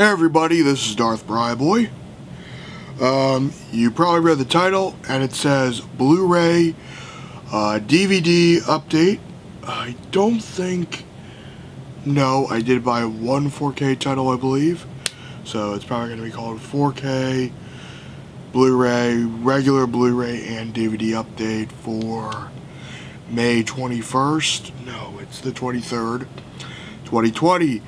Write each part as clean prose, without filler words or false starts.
Hey everybody, this is Darth Bryboy. You probably read the title, and it says Blu-ray DVD update. I don't think... No, I did buy one 4K title, I believe. So it's probably going to be called 4K, Blu-ray, regular Blu-ray, and DVD update for May 21st. No, it's the 23rd, 2020.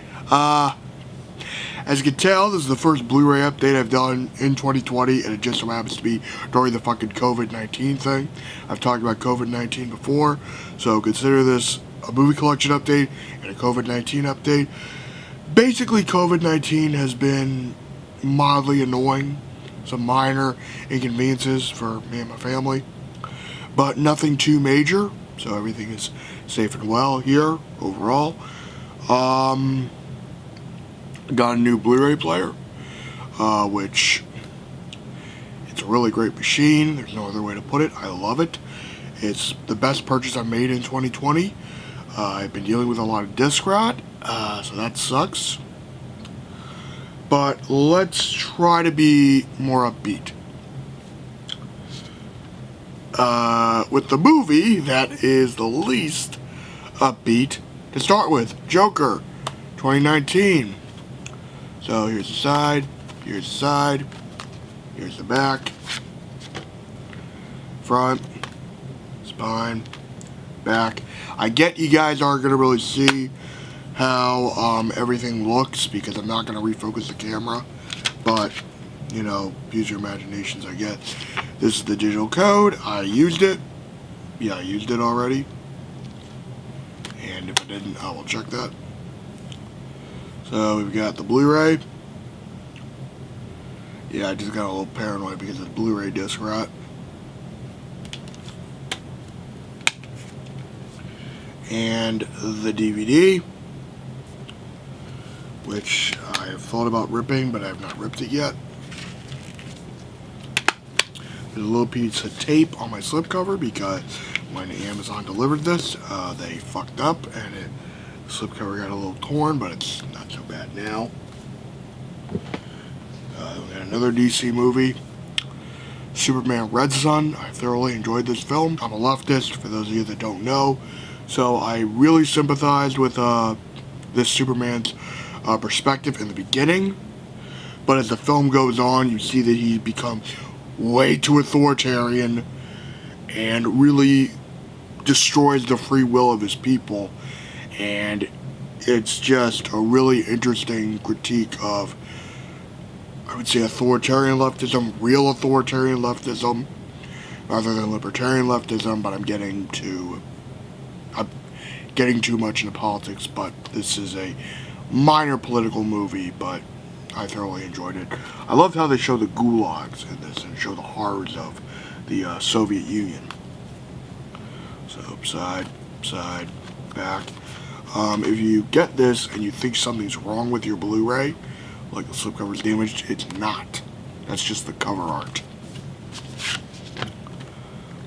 As you can tell, this is the first Blu-ray update I've done in 2020, and it just so happens to be during the fucking COVID-19 thing. I've talked about COVID-19 before, so consider this a movie collection update and a COVID-19 update. Basically, COVID-19 has been mildly annoying, some minor inconveniences for me and my family, but nothing too major, so everything is safe and well here, overall. Got a new Blu-ray player, which it's a really great machine. There's no other way to put it. I love it. It's the best purchase I've made in 2020. I've been dealing with a lot of disc rot, so that sucks. But let's try to be more upbeat. With the movie that is the least upbeat to start with, Joker, 2019. So here's the side, here's the back, front, spine, back. I get you guys aren't going to really see how everything looks because I'm not going to refocus the camera, but, you know, use your imaginations, I guess. This is the digital code. I used it. Yeah, I used it already. And if I didn't, I will check that. So we've got the Blu-ray. Yeah, I just got a little paranoid because it's Blu-ray disc rot. And the DVD, which I have thought about ripping, but I have not ripped it yet. There's a little piece of tape on my slipcover because when Amazon delivered this, they fucked up and the slipcover got a little torn, but it's not so bad now. We got another DC movie, Superman Red Son. I thoroughly enjoyed this film. I'm a leftist, for those of you that don't know, so I really sympathized with this Superman's perspective in the beginning, but as the film goes on, you see that he becomes way too authoritarian and really destroys the free will of his people. And it's just a really interesting critique of, I would say, authoritarian leftism, real authoritarian leftism, rather than libertarian leftism, but I'm getting too much into politics, but this is a minor political movie, but I thoroughly enjoyed it. I loved how they show the gulags in this and show the horrors of the Soviet Union. So, side, back. If you get this and you think something's wrong with your Blu-ray, like the slipcover's damaged, it's not. That's just the cover art.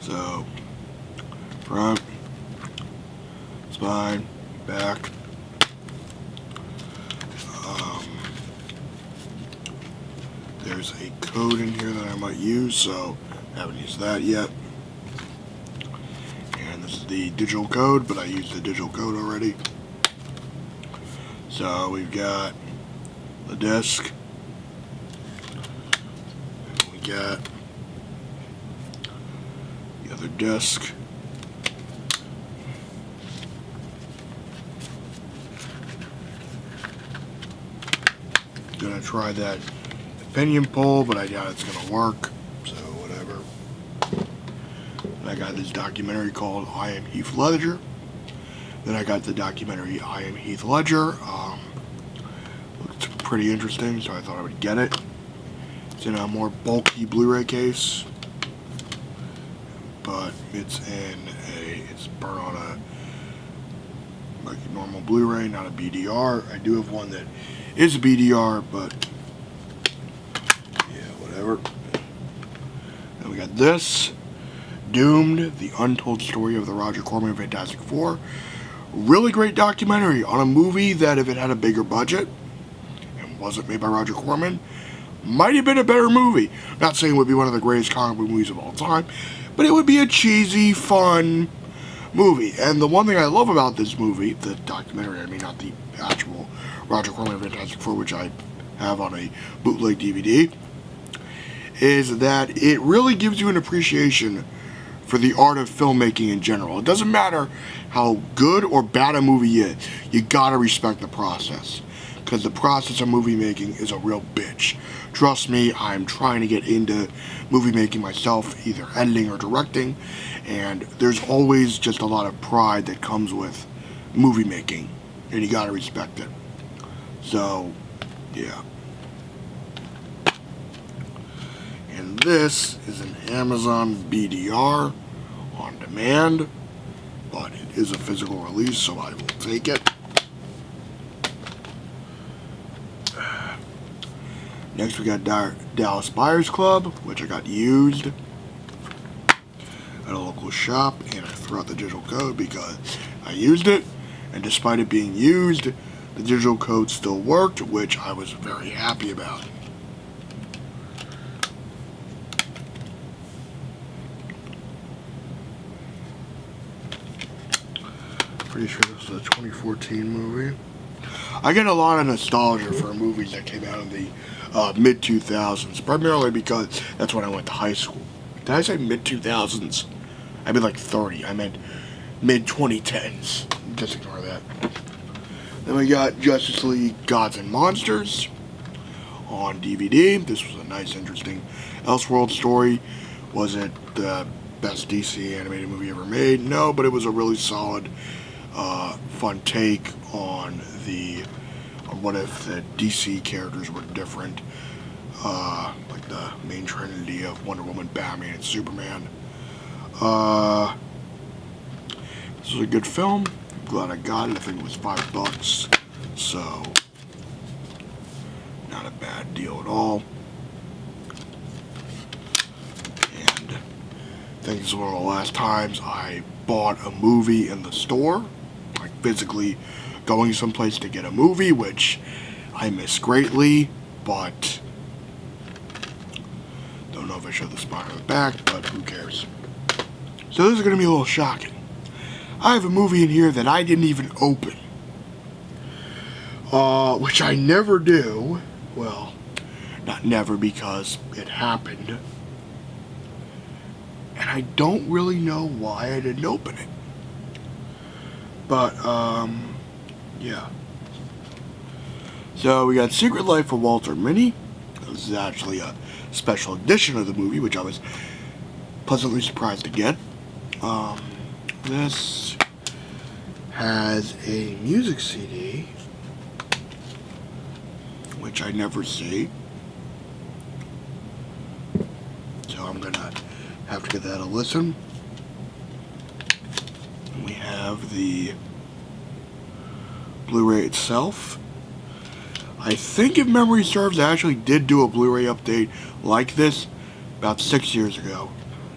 So, front, spine, back. There's a code in here that I might use, so I haven't used that yet. And this is the digital code, but I used the digital code already. So we've got the disc, and we got the other disc. Gonna try that opinion poll, but I doubt it's gonna work, so whatever. And I got this documentary called I Am Heath Ledger. Then I got the documentary I Am Heath Ledger. Looked pretty interesting, so I thought I would get it. It's in a more bulky Blu-ray case, but it's burnt on a normal Blu-ray, not a BDR. I do have one that is a BDR, but yeah, whatever. Then we got this, Doomed, the untold story of the Roger Corman Fantastic Four. Really great documentary on a movie that if it had a bigger budget and wasn't made by Roger Corman, might have been a better movie. Not saying it would be one of the greatest comic book movies of all time, but it would be a cheesy, fun movie. And the one thing I love about this movie, the documentary, I mean not the actual Roger Corman Fantastic Four, which I have on a bootleg DVD, is that it really gives you an appreciation for the art of filmmaking in general. It doesn't matter how good or bad a movie is, you gotta respect the process. Because the process of movie making is a real bitch. Trust me, I'm trying to get into movie making myself, either editing or directing, and there's always just a lot of pride that comes with movie making, and you gotta respect it. So, yeah. And this is an Amazon BDR on demand, but it is a physical release, so I will take it. Next we got Dallas Buyers Club, which I got used at a local shop, and I threw out the digital code because I used it, and despite it being used, the digital code still worked, which I was very happy about. Pretty sure this is a 2014 movie. I get a lot of nostalgia for movies that came out in the mid-2000s, primarily because that's when I went to high school. Did I say mid-2000s? I meant like 30. I meant mid-2010s. Just ignore that. Then we got Justice League Gods and Monsters on DVD. This was a nice, interesting Elseworld story. Was it the best DC animated movie ever made? No, but it was a really solid, fun take on what if the DC characters were different, like the main trinity of Wonder Woman, Batman, and Superman. This was a good film. I'm glad I got it. I think it was $5, so not a bad deal at all. And I think this is one of the last times I bought a movie in the store, like physically going someplace to get a movie, which I miss greatly, but don't know if I showed the spine on the back, but who cares. So this is going to be a little shocking. I have a movie in here that I didn't even open, which I never do. Well, not never, because it happened, and I don't really know why I didn't open it. But, yeah. So we got Secret Life of Walter Mitty. This is actually a special edition of the movie, which I was pleasantly surprised to get. This has a music CD, which I never see. So I'm gonna have to give that a listen. And we have the Blu-ray itself. I think, if memory serves, I actually did do a Blu-ray update like this about 6 years ago.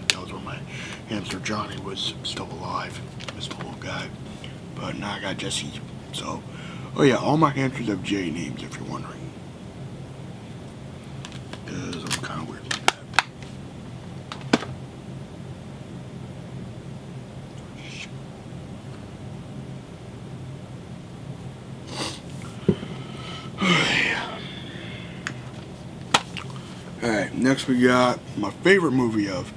That was when my hamster Johnny was still alive. I missed the little guy. But now I got Jesse. So, oh yeah, all my hamsters have J names, if you're wondering. Because I'm kind of weird like that. Alright, next we got my favorite movie of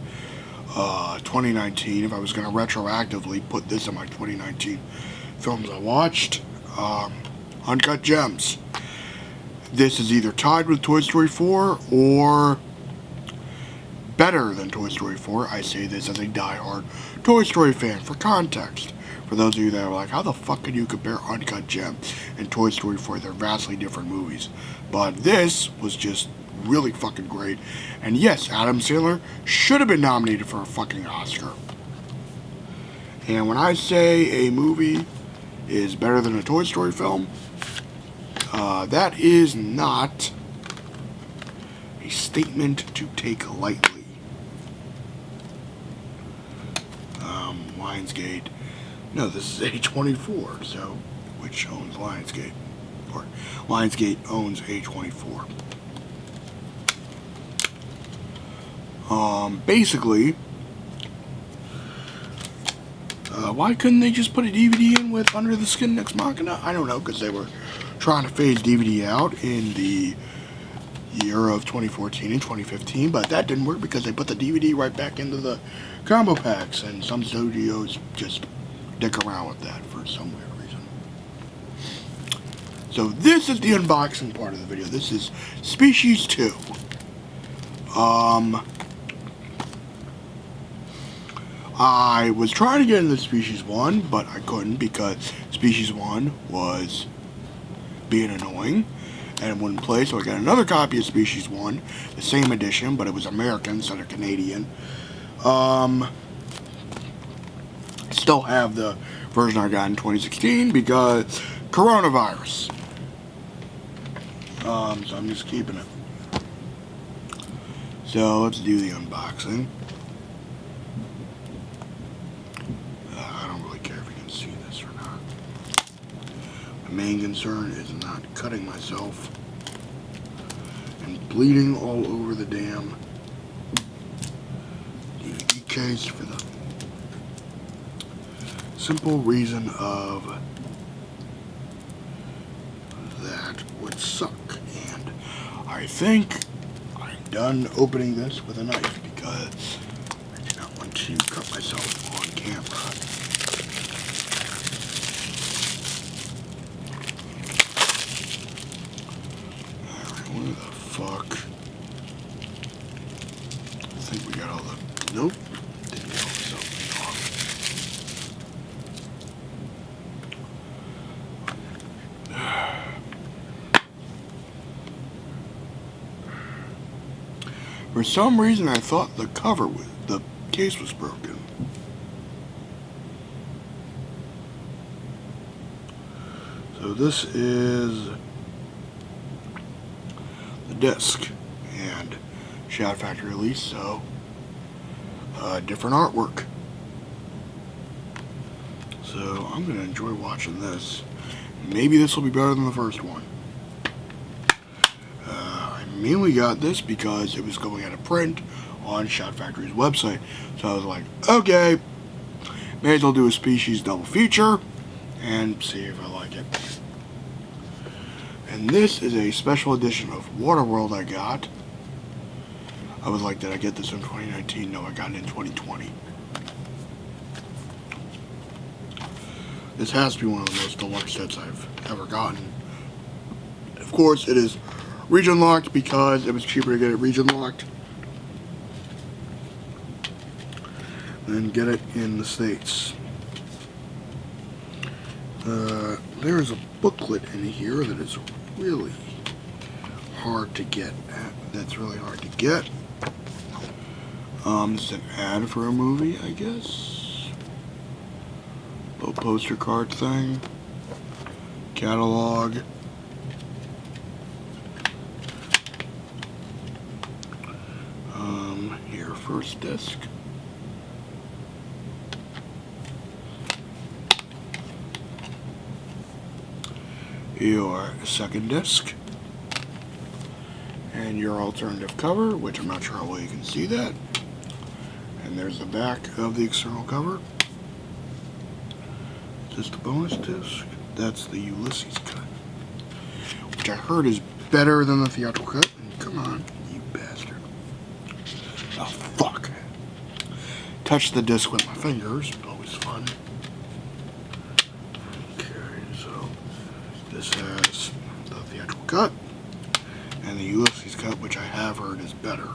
2019. If I was going to retroactively put this in my 2019 films I watched, Uncut Gems. This is either tied with Toy Story 4 or better than Toy Story 4. I say this as a die-hard Toy Story fan. For context, for those of you that are like, how the fuck can you compare Uncut Gems and Toy Story 4? They're vastly different movies. But this was just really fucking great. And yes, Adam Sandler should have been nominated for a fucking Oscar. And when I say a movie is better than a Toy Story film, that is not a statement to take lightly. Lionsgate. No, this is A24, so which owns Lionsgate. or Lionsgate owns A24. Basically, why couldn't they just put a DVD in with Under the Skin Ex Machina? I don't know, because they were trying to phase DVD out in the year of 2014 and 2015, but that didn't work because they put the DVD right back into the combo packs, and some studios just dick around with that for some weird reason. So this is the unboxing part of the video. This is Species 2. I was trying to get into Species 1, but I couldn't because Species 1 was being annoying and wouldn't play, so I got another copy of Species 1, the same edition, but it was American instead of Canadian. Still have the version I got in 2016 because coronavirus. So I'm just keeping it. So let's do the unboxing. I don't really care if you can see this or not. My main concern is not cutting myself and bleeding all over the damn DVD case for the simple reason of that would suck. And I think I'm done opening this with a knife because I do not want to cut myself on camera. Alright, what the fuck? I think we got all the... Nope. Didn't get all this opening off. For some reason, I thought the case was broken. So this is the disc and Shout Factory release, so different artwork. So I'm gonna enjoy watching this. Maybe this will be better than the first one. I mainly got this because it was going out of print on Shout Factory's website. So I was like, okay, may as well do a Species double feature and see if I like it. And this is a special edition of Waterworld I got. I was like, did I get this in 2019? No, I got it in 2020. This has to be one of the most deluxe sets I've ever gotten. Of course, it is region locked because it was cheaper to get it region locked than get it in the States. There is a booklet in here that is really hard to get. That's really hard to get. It's an ad for a movie, I guess. Little poster card thing. Catalog. Here, first disc. Your second disc. And your alternative cover, which I'm not sure how well you can see that. And there's the back of the external cover. Just a bonus disc. That's the Ulysses cut, which I heard is better than the theatrical cut. Come on, you bastard. Oh, fuck. Touch the disc with my fingers. Always fun. Okay, so this has the theatrical cut and the Ulysses cut, which I have heard is better.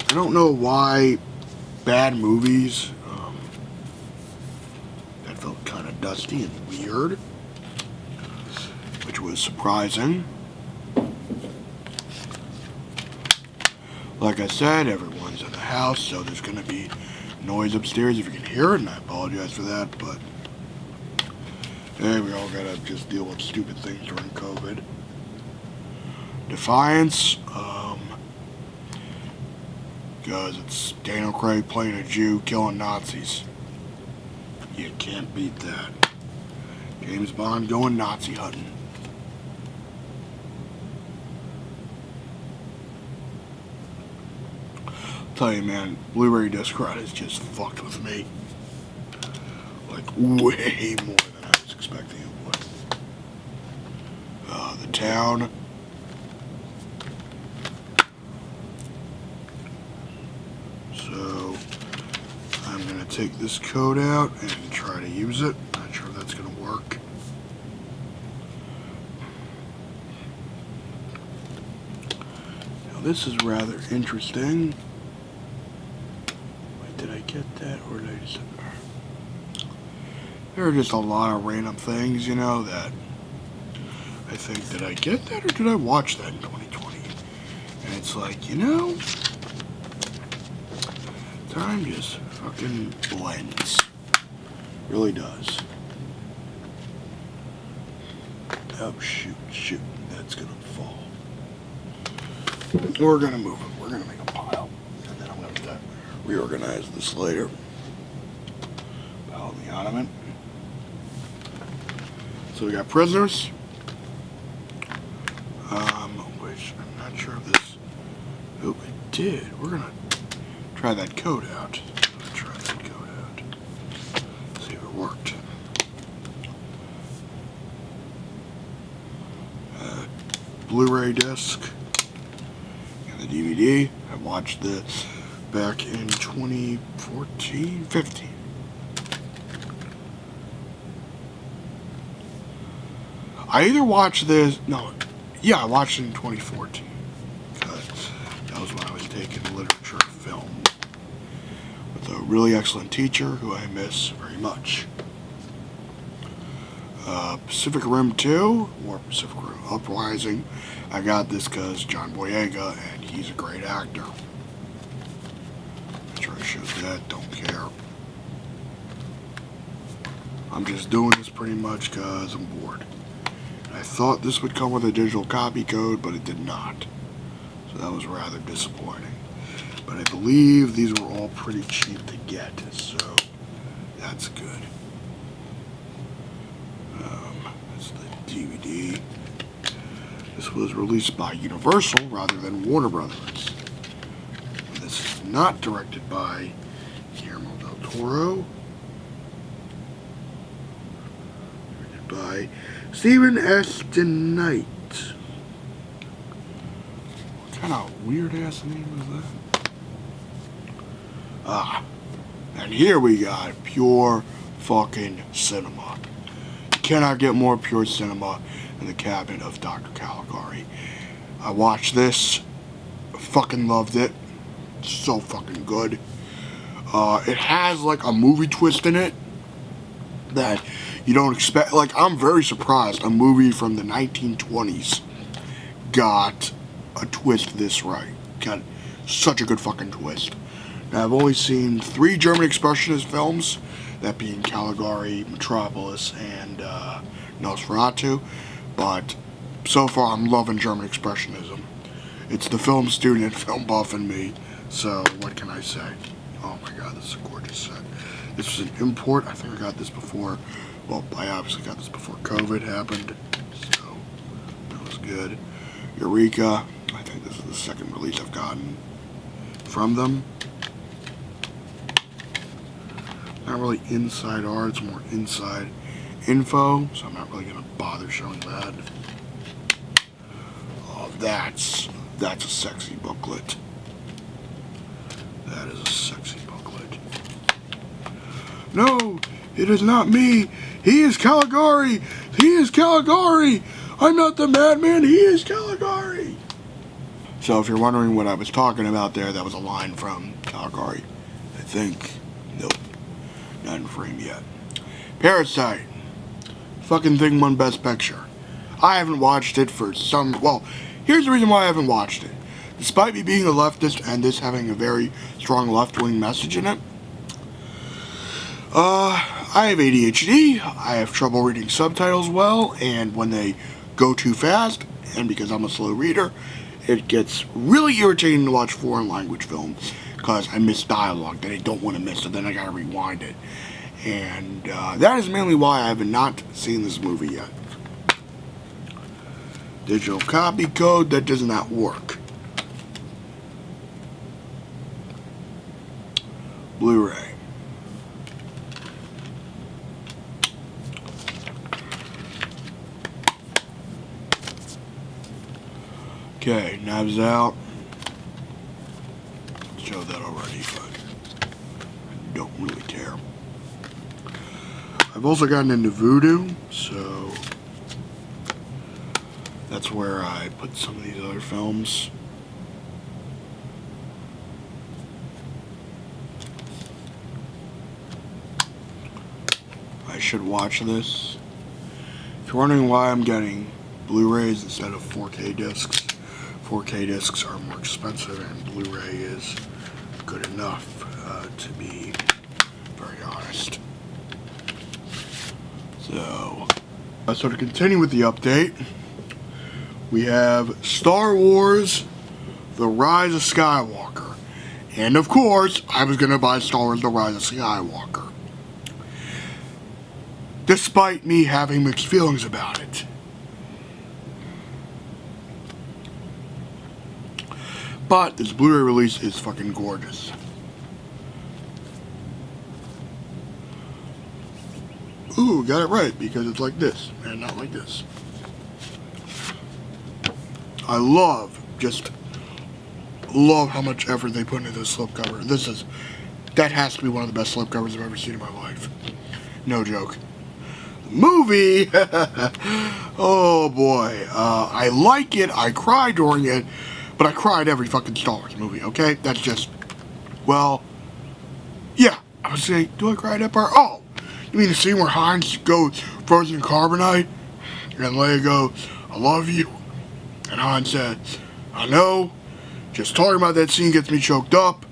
I don't know why bad movies that felt kind of dusty and weird, which was surprising. Like I said, everyone's in the house, so there's going to be noise upstairs if you can hear it, and I apologize for that, but hey, we all gotta just deal with stupid things during COVID. because it's Daniel Craig playing a Jew killing Nazis. You can't beat that. James Bond going Nazi hunting. I'll tell you, man, Blu-ray disc run has just fucked with me. Like, way more than I was expecting it would. The town. So, I'm going to take this code out and try to use it. Not sure if that's going to work. Now, this is rather interesting. Wait, did I get that or did I just... There are just a lot of random things, you know, that I think, did I get that or did I watch that in 2020? And it's like, you know, time just fucking blends. Really does. Oh, shoot, that's gonna fall. We're gonna move it. We're gonna make a pile. And then I'm gonna have to reorganize this later. Pile in the ottoman. So we got prisoners, which I'm not sure if this, oh, it did. We're gonna try that code out. See if it worked. Blu-ray disc and the DVD. I watched this back in 2014, 15. I either watched this, I watched it in 2014, because that was when I was taking literature film with a really excellent teacher who I miss very much. Pacific Rim 2, or Pacific Rim Uprising, I got this because John Boyega, and he's a great actor. I'm sure I showed that, don't care. I'm just doing this pretty much because I'm bored. I thought this would come with a digital copy code, but it did not. So that was rather disappointing. But I believe these were all pretty cheap to get, so that's good. That's the DVD. This was released by Universal rather than Warner Brothers. This is not directed by Guillermo del Toro. Directed by Stephen S. DeKnight. What kind of weird ass name is that? And here we got pure fucking cinema. You cannot get more pure cinema than the Cabinet of Dr. Caligari. I watched this, fucking loved it. So fucking good. It has like a movie twist in it that you don't expect. Like, I'm very surprised a movie from the 1920s got a twist this right. Got such a good fucking twist. Now, I've only seen 3 German Expressionist films, that being Caligari, Metropolis, and Nosferatu, but so far I'm loving German Expressionism. It's the film student, film buff in me, so what can I say? Oh my god, this is a gorgeous set. This was an import. I think I got this before. Well, I obviously got this before COVID happened, so that was good. Eureka. I think this is the second release I've gotten from them. Not really inside art, it's more inside info, so I'm not really going to bother showing that. Oh, that's a sexy booklet. That is a sexy booklet. No, it is not me. He is Caligari. He is Caligari. I'm not the madman. He is Caligari. So if you're wondering what I was talking about there, that was a line from Caligari. I think. Nope. Not in frame yet. Parasite. Fucking thing won Best Picture. I haven't watched it for some... Well, here's the reason why I haven't watched it. Despite me being a leftist and this having a very strong left-wing message in it, I have ADHD, I have trouble reading subtitles well, and when they go too fast, and because I'm a slow reader, it gets really irritating to watch foreign language films, because I missed dialogue that I don't want to miss, so then I gotta rewind it. And that is mainly why I have not seen this movie yet. Digital copy code, that does not work. Blu-ray. Okay, Knives Out. Showed that already, but I don't really care. I've also gotten into Voodoo, so that's where I put some of these other films. I should watch this. If you're wondering why I'm getting Blu-rays instead of 4K discs, 4K discs are more expensive and Blu-ray is good enough, to be very honest. So to continue with the update, we have Star Wars The Rise of Skywalker. And of course, I was going to buy Star Wars The Rise of Skywalker, despite me having mixed feelings about it. But this Blu-ray release is fucking gorgeous. Ooh, got it right, because it's like this, and not like this. I love how much effort they put into this slipcover. That has to be one of the best slipcovers I've ever seen in my life. No joke. The movie, oh boy, I like it, I cry during it, but I cried every fucking Star Wars movie, okay? That's just, well, yeah. I was saying, do I cry at that part? Oh, you mean the scene where Hans goes frozen in carbonite? And Leia goes, I love you. And Han said, I know. Just talking about that scene gets me choked up.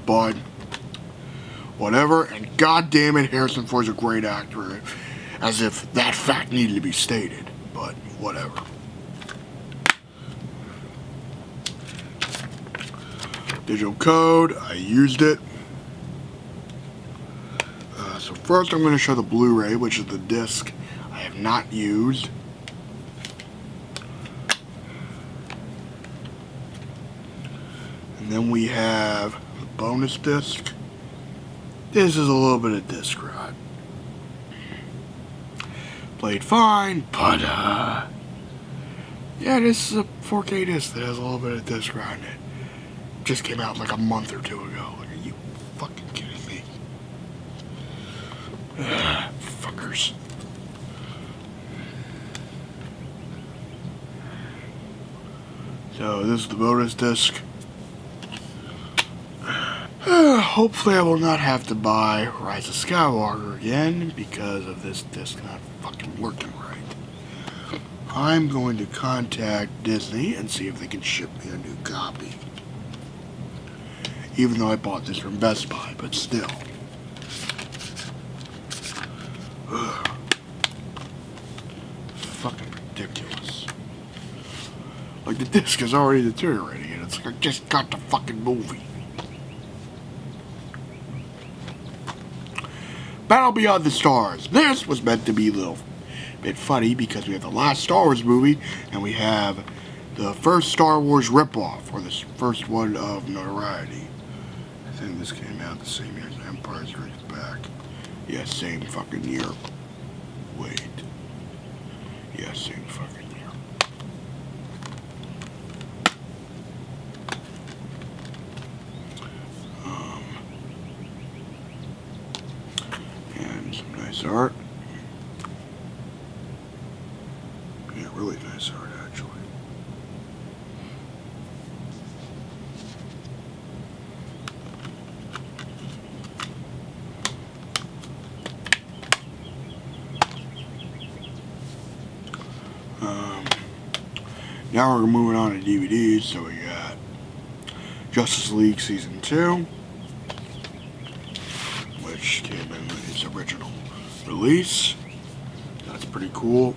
But, whatever. And goddamn it, Harrison Ford's a great actor. As if that fact needed to be stated. But, whatever. Digital code, I used it. So first I'm going to show the Blu-ray, which is the disc I have not used. And then we have the bonus disc. This is a little bit of disc rot. Played fine, but yeah, this is a 4K disc that has a little bit of disc rot in it. Just came out like a month or two ago. Like, are you fucking kidding me? Fuckers. So this is the bonus disc. Hopefully I will not have to buy Rise of Skywalker again because of this disc not fucking working right. I'm going to contact Disney and see if they can ship me a new copy. Even though I bought this from Best Buy, but still. Ugh. Fucking ridiculous. Like, the disc is already deteriorating, and it's like, I just got the fucking movie. Battle Beyond the Stars. This was meant to be a little bit funny because we have the last Star Wars movie, and we have the first Star Wars ripoff, or the first one of notoriety. I think this came out the same year as Empire Strikes Back. Yeah, same fucking year. Wait. Yeah, same fucking year. And some nice art. Yeah, really nice art, actually. Now we're moving on to DVDs, so we got Justice League Season 2, which came in its original release. That's pretty cool.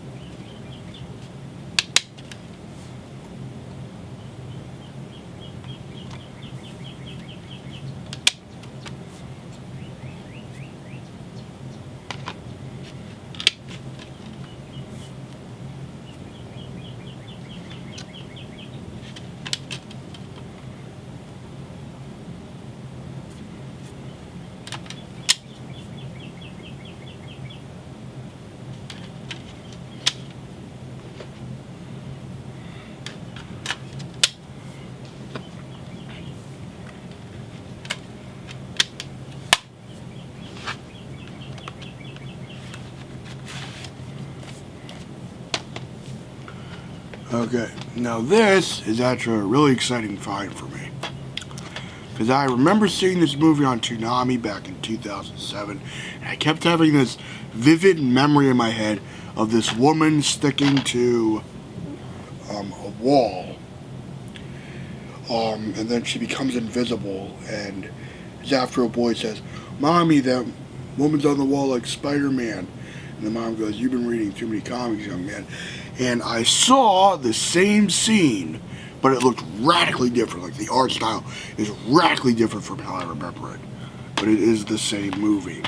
Okay, now this is actually a really exciting find for me. Because I remember seeing this movie on Toonami back in 2007, and I kept having this vivid memory in my head of this woman sticking to a wall. And then she becomes invisible, and it's after a boy says, "Mommy, that woman's on the wall like Spider-Man." And the mom goes, "You've been reading too many comics, young man." And I saw the same scene, but it looked radically different. Like, the art style is radically different from how I remember it. But it is the same movie.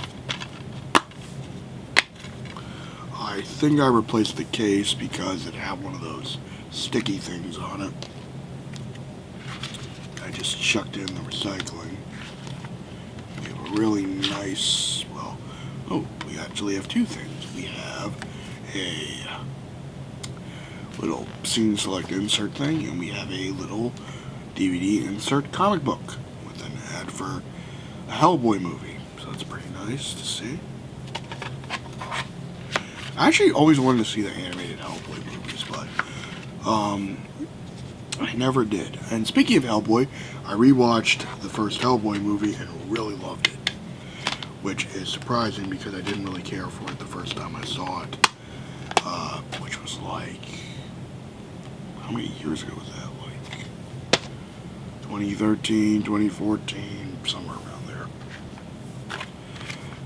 I think I replaced the case because it had one of those sticky things on it. I just chucked it in the recycling. We have a really nice, well, oh, we actually have two things. We have a little scene select insert thing, and we have a little DVD insert comic book with an ad for a Hellboy movie. So that's pretty nice to see. I actually always wanted to see the animated Hellboy movies, but I never did. And speaking of Hellboy, I rewatched the first Hellboy movie and really loved it, which is surprising because I didn't really care for it the first time I saw it, which was like, how many years ago was that? Like 2013, 2014, somewhere around there.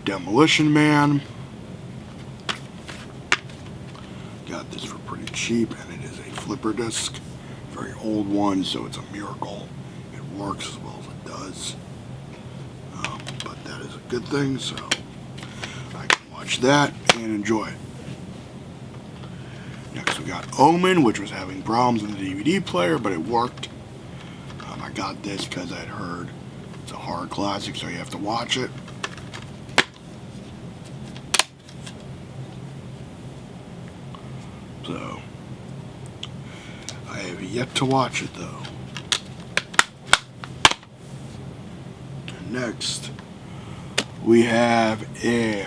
Demolition Man. Got this for pretty cheap, and it is a flipper disc. Very old one, so it's a miracle it works as well as it does. But that is a good thing, so I can watch that and enjoy it. Next we got Omen, which was having problems with the DVD player, but it worked. I got this because I'd heard it's a horror classic, so you have to watch it. So, I have yet to watch it though. And next, we have a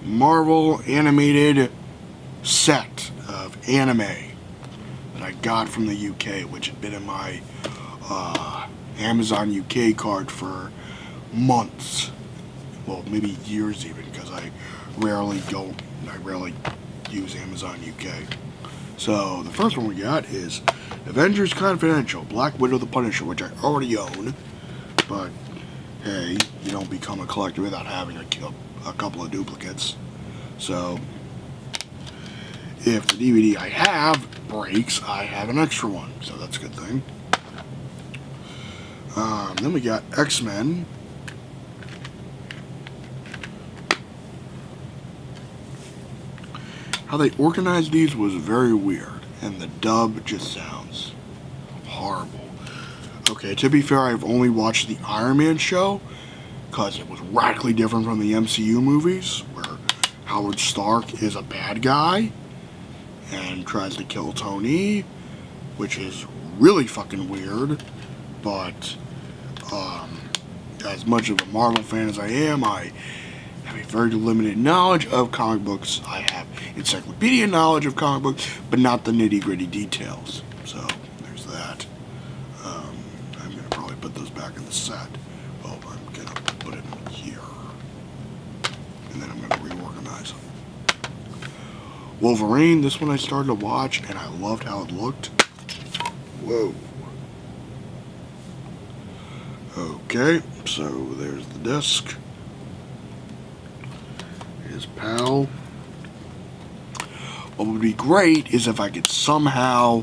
Marvel animated set of anime that I got from the UK, which had been in my Amazon UK card for months. Well, maybe years even, because I rarely use Amazon UK. So the first one we got is Avengers Confidential, Black Widow the Punisher, which I already own, but hey, you don't become a collector without having a couple of duplicates. So if the DVD I have breaks, I have an extra one, so that's a good thing. Then we got X-Men. How they organized these was very weird, and the dub just sounds horrible. Okay, to be fair, I've only watched the Iron Man show, because it was radically different from the MCU movies, where Howard Stark is a bad guy, and tries to kill Tony, which is really fucking weird, but, as much of a Marvel fan as I am, I have a very limited knowledge of comic books. I have encyclopedia knowledge of comic books, but not the nitty-gritty details. So, there's that. I'm going to probably put those back in the set. Well, I'm going to put it in here. And then I'm going to reorganize them. Wolverine, this one I started to watch, and I loved how it looked. Whoa. Okay, so there's the disc. His pal. What would be great is if I could somehow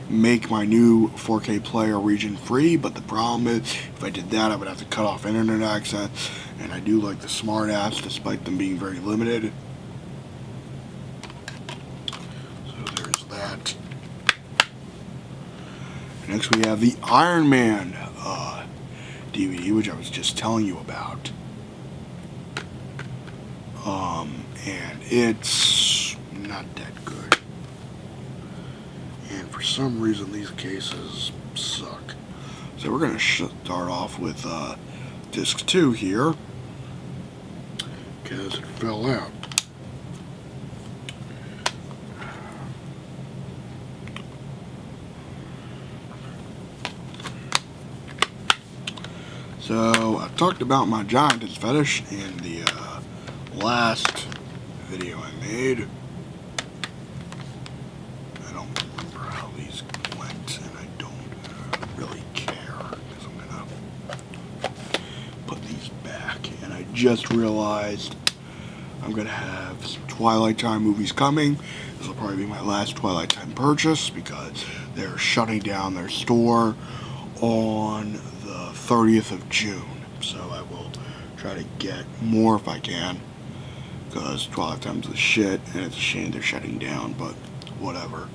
make my new 4K player region free, but the problem is, if I did that, I would have to cut off internet access, and I do like the smart apps, despite them being very limited. So there's that. Next we have the Iron Man DVD, which I was just telling you about. And it's not that good. And for some reason, these cases suck. So we're going to start off with disc 2 here, because it fell out. So, I talked about my giantess fetish in the last video I made. I don't remember how these went, and I don't really care, because I'm gonna put these back. And I just realized I'm gonna have some Twilight Time movies coming. This will probably be my last Twilight Time purchase, because they're shutting down their store on the 30th of June. So I will try to get more if I can, because Twilight Time's the shit, and it's a shame they're shutting down, but whatever.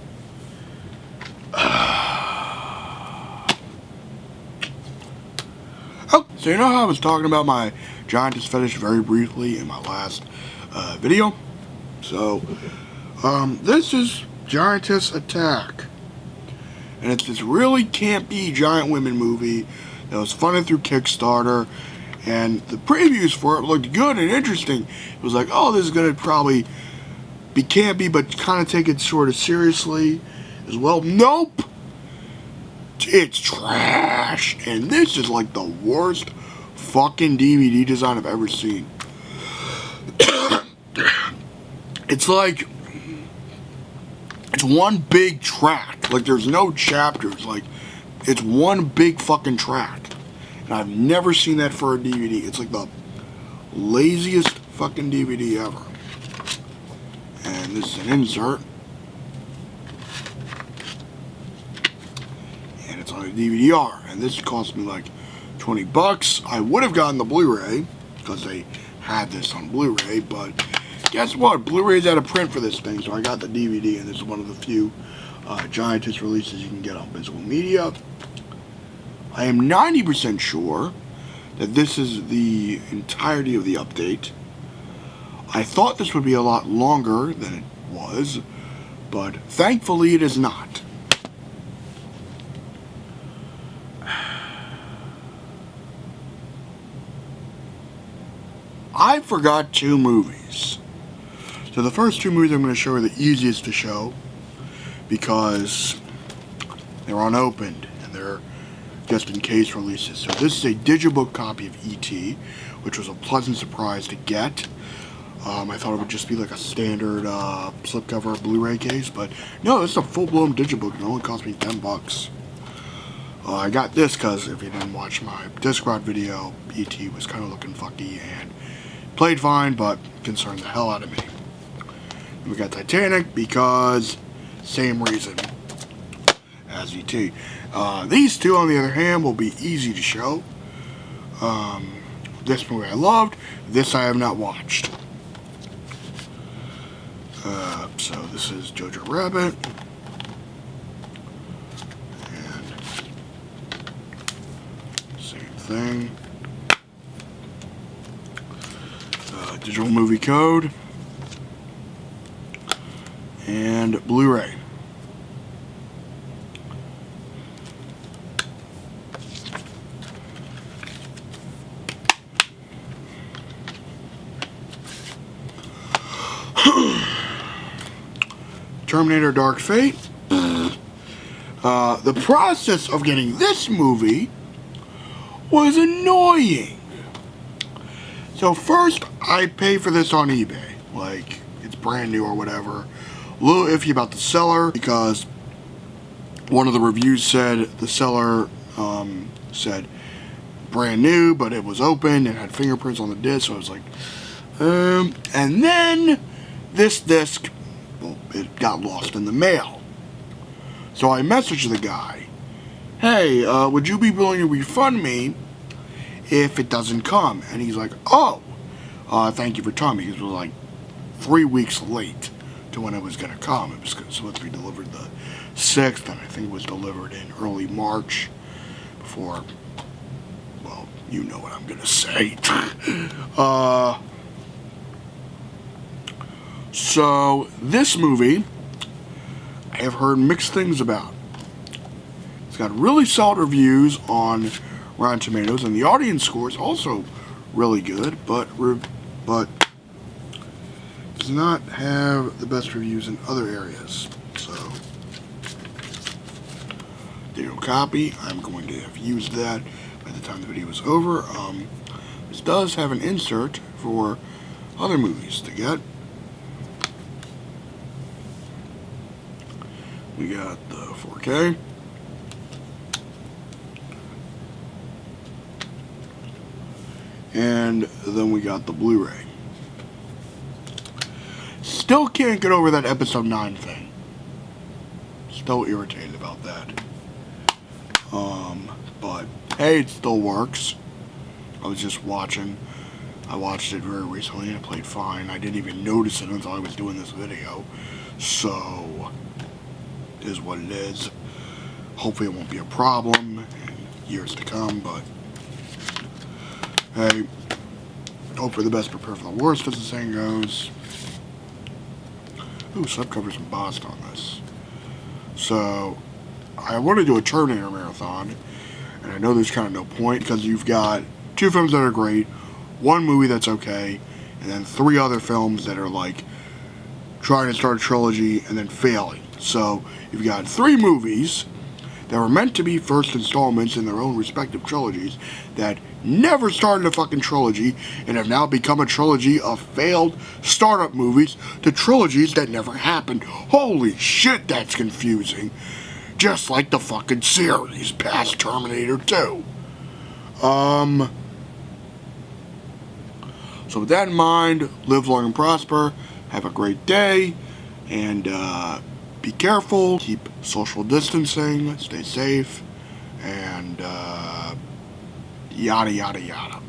Oh, so you know how I was talking about my giantess fetish very briefly in my last video? So, this is Giantess Attack. And it's this really campy giant women movie that was funded through Kickstarter. And the previews for it looked good and interesting. It was like, oh, this is going to probably be campy, but kind of take it sort of seriously as well. Nope! It's trash. And this is like the worst fucking DVD design I've ever seen. It's like, it's one big track. Like, there's no chapters. Like, it's one big fucking track. And I've never seen that for a DVD. It's like the laziest fucking DVD ever. And this is an insert. And it's on a DVD-R. And this cost me like $20. I would have gotten the Blu-ray, because they had this on Blu-ray, but guess what? Blu-ray's out of print for this thing, so I got the DVD, and this is one of the few Giantess releases you can get on Visual Media. I am 90% sure that this is the entirety of the update. I thought this would be a lot longer than it was, but thankfully it is not. I forgot 2 movies. So the first 2 movies I'm going to show are the easiest to show, because they're unopened and they're just in case releases. So this is a digibook copy of E.T., which was a pleasant surprise to get. I thought it would just be like a standard slipcover Blu-ray case, but no, this is a full-blown digibook. It only cost me $10. I got this because if you didn't watch my Discrod video, E.T. was kind of looking fucky and played fine, but concerned the hell out of me. We got Titanic because same reason as E.T. These 2, on the other hand, will be easy to show. This movie I loved. This I have not watched. So this is Jojo Rabbit. And same thing. Digital movie code. And Blu-ray. Terminator Dark Fate. The process of getting this movie was annoying. So first, I pay for this on eBay. Like, it's brand new or whatever. A little iffy about the seller, because one of the reviews said the seller said brand new, but it was open and had fingerprints on the disc, so I was like, and then this disc, well, it got lost in the mail. So I messaged the guy, hey, would you be willing to refund me if it doesn't come? And he's like, oh, thank you for telling me, because it was like 3 weeks late to when it was going to come. It was supposed to be delivered the 6th, and I think it was delivered in early March before, well, you know what I'm going to say. So, this movie, I have heard mixed things about. It's got really solid reviews on Rotten Tomatoes, and the audience score is also really good, but does not have the best reviews in other areas. So, digital copy, I'm going to have used that by by the time the video is over. This does have an insert for other movies to get. We got the 4K. And then we got the Blu-ray. Still can't get over that episode 9 thing. Still irritated about that. But hey, it still works. I was just watching. I watched it very recently and it played fine. I didn't even notice it until I was doing this video. So, it is what it is. Hopefully it won't be a problem in years to come, but hey, hope for the best, prepare for the worst, as the saying goes. Ooh, subcovers embossed on this. So, I want to do a Terminator marathon, and I know there's kind of no point, because you've got 2 films that are great, 1 movie that's okay, and then 3 other films that are like trying to start a trilogy and then failing. So, you've got 3 movies that were meant to be first installments in their own respective trilogies that never started a fucking trilogy and have now become a trilogy of failed startup movies to trilogies that never happened. Holy shit, that's confusing. Just like the fucking series past Terminator 2. So with that in mind, live long and prosper, have a great day, and be careful, keep social distancing, stay safe, and yada yada yada.